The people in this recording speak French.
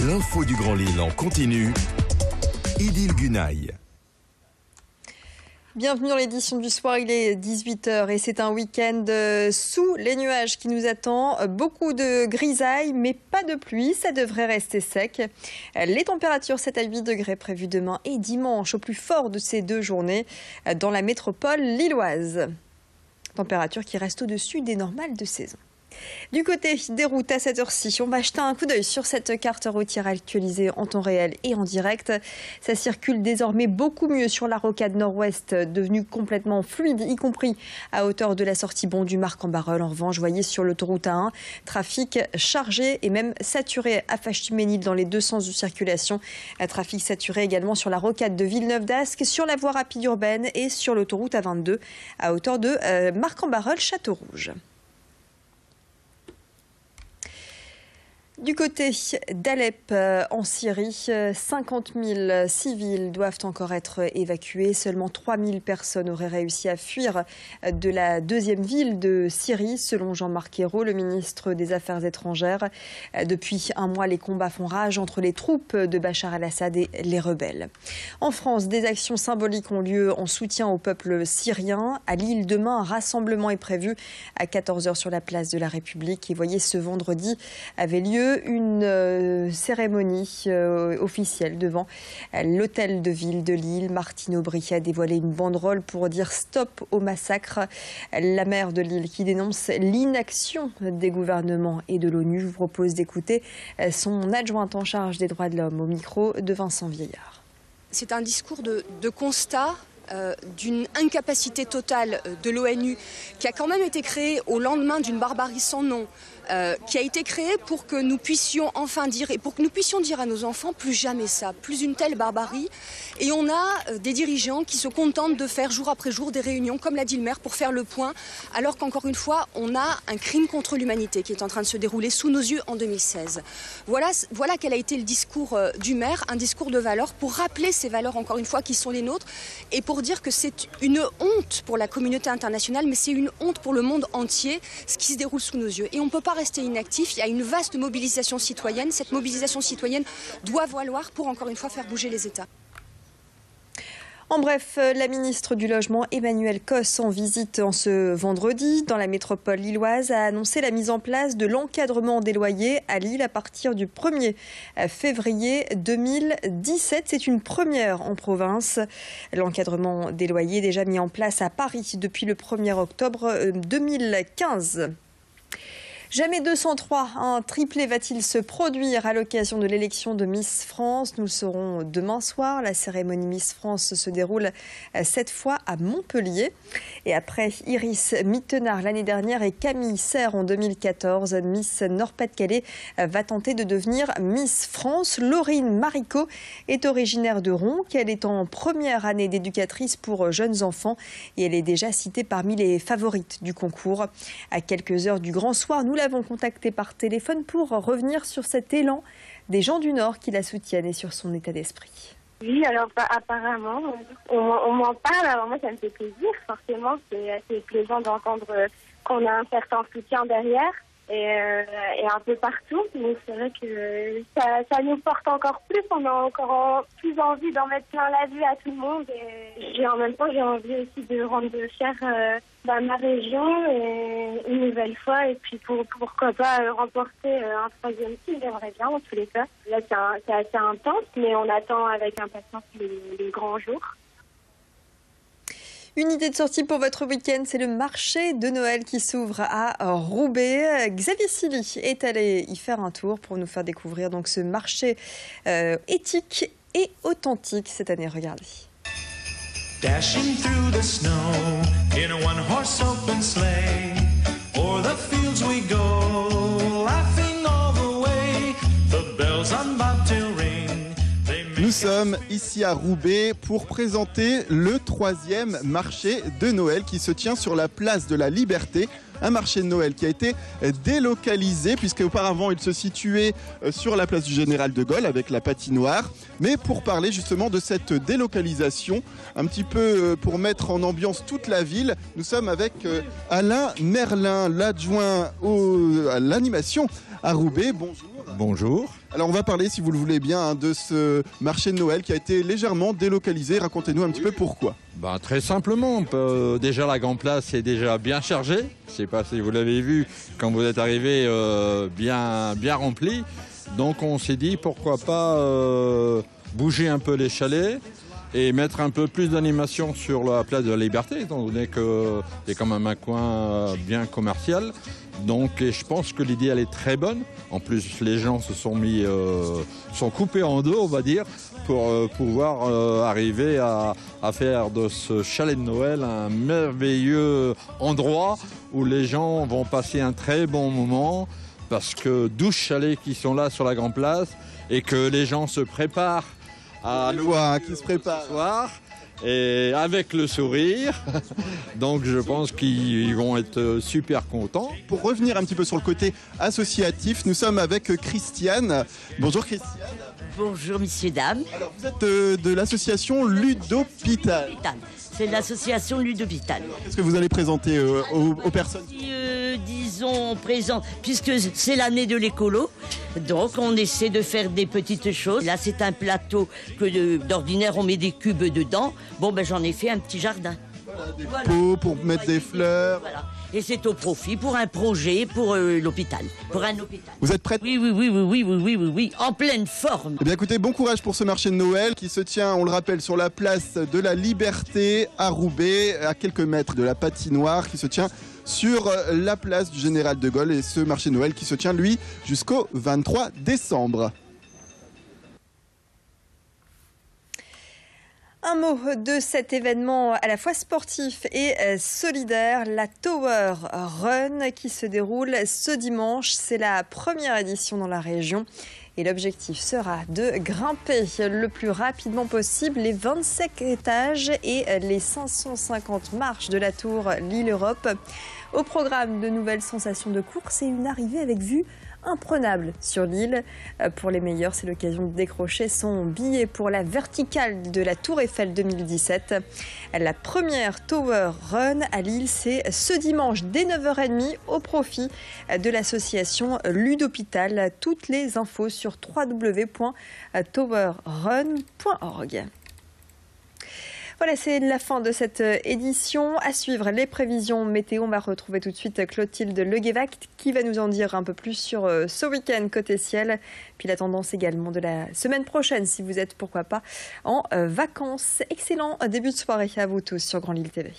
L'info du Grand Lille en continu. Idil Gunaï. Bienvenue dans l'édition du soir, il est 18h et c'est un week-end sous les nuages qui nous attend. Beaucoup de grisailles mais pas de pluie, ça devrait rester sec. Les températures 7 à 8 degrés prévues demain et dimanche au plus fort de ces deux journées dans la métropole lilloise. Température qui reste au-dessus des normales de saison. Du côté des routes à cette heure-ci, on va jeter un coup d'œil sur cette carte routière actualisée en temps réel et en direct. Ça circule désormais beaucoup mieux sur la rocade nord-ouest, devenue complètement fluide, y compris à hauteur de la sortie Bondumarc-en-Barœul. En revanche, voyez sur l'autoroute A1, trafic chargé et même saturé à Fachty-Ménil dans les deux sens de circulation. Trafic saturé également sur la rocade de Villeneuve-d'Ascq, sur la voie rapide urbaine et sur l'autoroute A22 à hauteur de Marc-en-Barœul-Châteaurouge. Du côté d'Alep, en Syrie, 50 000 civils doivent encore être évacués. Seulement 3 000 personnes auraient réussi à fuir de la deuxième ville de Syrie, selon Jean-Marc Ayrault, le ministre des Affaires étrangères. Depuis un mois, les combats font rage entre les troupes de Bachar el-Assad et les rebelles. En France, des actions symboliques ont lieu en soutien au peuple syrien. À Lille, demain, un rassemblement est prévu à 14h sur la place de la République. Et voyez, ce vendredi avait lieu une cérémonie officielle devant l'hôtel de ville de Lille. Martine Aubry a dévoilé une banderole pour dire stop au massacre. La maire de Lille qui dénonce l'inaction des gouvernements et de l'ONU. Je vous propose d'écouter son adjointe en charge des droits de l'homme au micro de Vincent Vieillard. C'est un discours de constat d'une incapacité totale de l'ONU qui a quand même été créée au lendemain d'une barbarie sans nom, qui a été créée pour que nous puissions enfin dire et pour que nous puissions dire à nos enfants plus jamais ça, plus une telle barbarie. Et on a des dirigeants qui se contentent de faire jour après jour des réunions, comme l'a dit le maire, pour faire le point, alors qu'encore une fois, on a un crime contre l'humanité qui est en train de se dérouler sous nos yeux en 2016. Voilà quel a été le discours du maire, un discours de valeurs pour rappeler ces valeurs encore une fois qui sont les nôtres et pour dire que c'est une honte pour la communauté internationale, mais c'est une honte pour le monde entier, ce qui se déroule sous nos yeux. Et on ne peut pas rester inactif, il y a une vaste mobilisation citoyenne. Cette mobilisation citoyenne doit valoir pour encore une fois faire bouger les États. En bref, la ministre du Logement, Emmanuelle Cos, en visite en ce vendredi dans la métropole lilloise, a annoncé la mise en place de l'encadrement des loyers à Lille à partir du 1er février 2017. C'est une première en province. L'encadrement des loyers est déjà mis en place à Paris depuis le 1er octobre 2015. Jamais 203, un triplé va-t-il se produire à l'occasion de l'élection de Miss France? Nous le saurons demain soir. La cérémonie Miss France se déroule cette fois à Montpellier. Et après Iris Mittenard l'année dernière et Camille Serre en 2014, Miss Nord-Pas-de-Calais va tenter de devenir Miss France. Laurine Marico est originaire de Ronc. Elle est en première année d'éducatrice pour jeunes enfants et elle est déjà citée parmi les favorites du concours. À quelques heures du grand soir, nous l'avons contactée par téléphone pour revenir sur cet élan des gens du Nord qui la soutiennent et sur son état d'esprit. Oui, alors apparemment, on m'en parle, alors moi ça me fait plaisir, forcément c'est assez plaisant d'entendre qu'on a un certain soutien derrière et un peu partout, donc c'est vrai que ça nous porte encore plus, on a encore plus envie d'en mettre plein la vue à tout le monde et en même temps j'ai envie aussi de rendre fière ma région et une nouvelle fois et puis pourquoi pas remporter un troisième titre, j'aimerais bien en tous les cas. Là c'est assez intense mais on attend avec impatience les grands jours. Une idée de sortie pour votre week-end, c'est le marché de Noël qui s'ouvre à Roubaix. Xavier Silly est allé y faire un tour pour nous faire découvrir donc ce marché éthique et authentique cette année. Regardez. Dashing through the snow in a one-horse open sleigh, o'er the fields we go, laughing all the way, the bells on bobtail ring. Nous sommes ici à Roubaix pour présenter le 3e marché de Noël qui se tient sur la place de la Liberté. Un marché de Noël qui a été délocalisé puisque auparavant il se situait sur la place du Général de Gaulle avec la patinoire. Mais pour parler justement de cette délocalisation, un petit peu pour mettre en ambiance toute la ville, nous sommes avec Alain Merlin, l'adjoint à l'animation à Roubaix. Bonjour. Bonjour. Alors on va parler, si vous le voulez bien, de ce marché de Noël qui a été légèrement délocalisé. Racontez-nous un petit peu pourquoi. Très simplement, déjà la Grande Place est déjà bien chargée. Je ne sais pas si vous l'avez vu quand vous êtes arrivé, bien rempli. Donc on s'est dit pourquoi pas bouger un peu les chalets et mettre un peu plus d'animation sur la place de la Liberté, étant donné que c'est quand même un coin bien commercial. Donc je pense que l'idée elle est très bonne. En plus les gens se sont sont coupés en deux, on va dire, pour pouvoir arriver à faire de ce chalet de Noël un merveilleux endroit où les gens vont passer un très bon moment, parce que 12 chalets qui sont là sur la Grande Place et que les gens se préparent à qui se prépare ce soir et avec le sourire. Donc je pense qu'ils vont être super contents. Pour revenir un petit peu sur le côté associatif, nous sommes avec Christiane. Bonjour Christiane. Bonjour messieurs, dames. Alors vous êtes de l'association Ludopital. C'est l'association Ludopital. Qu'est-ce que vous allez présenter aux personnes? Disons présent, puisque c'est l'année de l'écolo, donc on essaie de faire des petites choses. Là c'est un plateau que d'ordinaire on met des cubes dedans. J'en ai fait un petit jardin. Des pots pour mettre des fleurs. Voilà. Et c'est au profit pour un projet pour l'hôpital, pour un hôpital. Vous êtes prête? Oui, en pleine forme. Eh bien écoutez, bon courage pour ce marché de Noël qui se tient, on le rappelle, sur la place de la Liberté à Roubaix, à quelques mètres de la patinoire, qui se tient sur la place du Général de Gaulle, et ce marché de Noël qui se tient, lui, jusqu'au 23 décembre. Un mot de cet événement à la fois sportif et solidaire, la Tower Run qui se déroule ce dimanche. C'est la première édition dans la région et l'objectif sera de grimper le plus rapidement possible les 25 étages et les 550 marches de la tour Lille-Europe. Au programme, de nouvelles sensations de course et une arrivée avec vue imprenable sur l'île. Pour les meilleurs, c'est l'occasion de décrocher son billet pour la verticale de la Tour Eiffel 2017. La première Tower Run à Lille, c'est ce dimanche dès 9h30 au profit de l'association Ludopital. Toutes les infos sur www.towerrun.org. Voilà, c'est la fin de cette édition. À suivre les prévisions météo. On va retrouver tout de suite Clotilde Leguévac qui va nous en dire un peu plus sur ce week-end côté ciel. Puis la tendance également de la semaine prochaine si vous êtes, pourquoi pas, en vacances. Excellent début de soirée à vous tous sur Grand Lille TV.